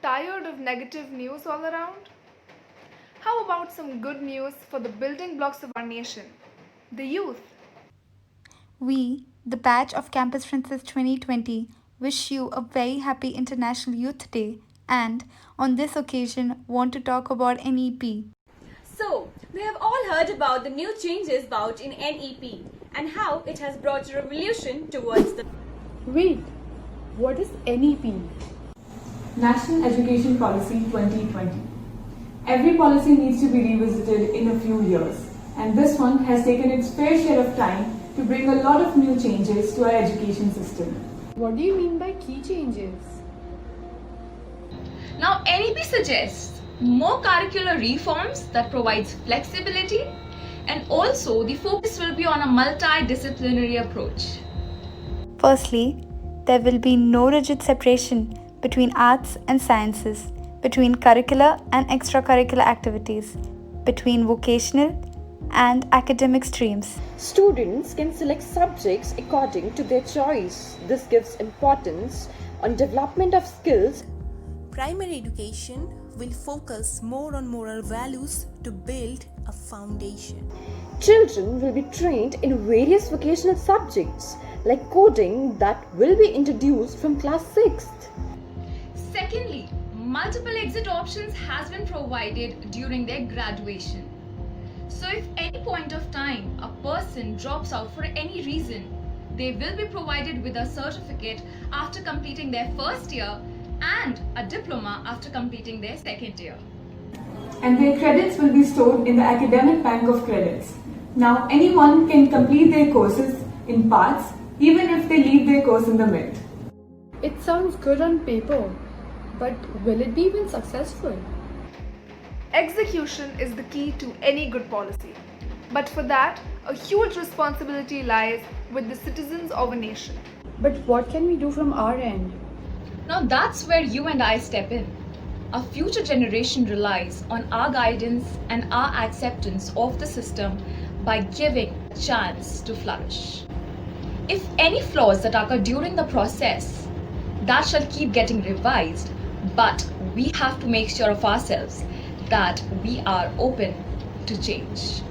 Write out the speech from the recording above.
Tired of negative news all around? How about some good news for the building blocks of our nation, the youth? We, the batch of Campus Princess 2020, wish you a very happy International Youth Day and, on this occasion, want to talk about NEP. So, we have all heard about the new changes about in NEP and how it has brought a revolution towards the. Wait, what is NEP? National Education Policy 2020. Every policy needs to be revisited in a few years, and this one has taken its fair share of time to bring a lot of new changes to our education system. What do you mean by key changes? Now, NEP suggests more curricular reforms that provides flexibility, and also the focus will be on a multidisciplinary approach. Firstly, there will be no rigid separation between arts and sciences, between curricular and extracurricular activities, between vocational and academic streams. Students can select subjects according to their choice. This gives importance on development of skills. Primary education will focus more on moral values to build a foundation. Children will be trained in various vocational subjects like coding that will be introduced from class 6th. Secondly, multiple exit options has been provided during their graduation. So if any point of time a person drops out for any reason, they will be provided with a certificate after completing their first year and a diploma after completing their second year. And their credits will be stored in the academic bank of credits. Now anyone can complete their courses in parts even if they leave their course in the mid. It sounds good on paper, but will it be even successful? Execution is the key to any good policy. But for that, a huge responsibility lies with the citizens of a nation. But what can we do from our end? Now that's where you and I step in. Our future generation relies on our guidance and our acceptance of the system by giving a chance to flourish. If any flaws that occur during the process, that shall keep getting revised, but we have to make sure of ourselves that we are open to change.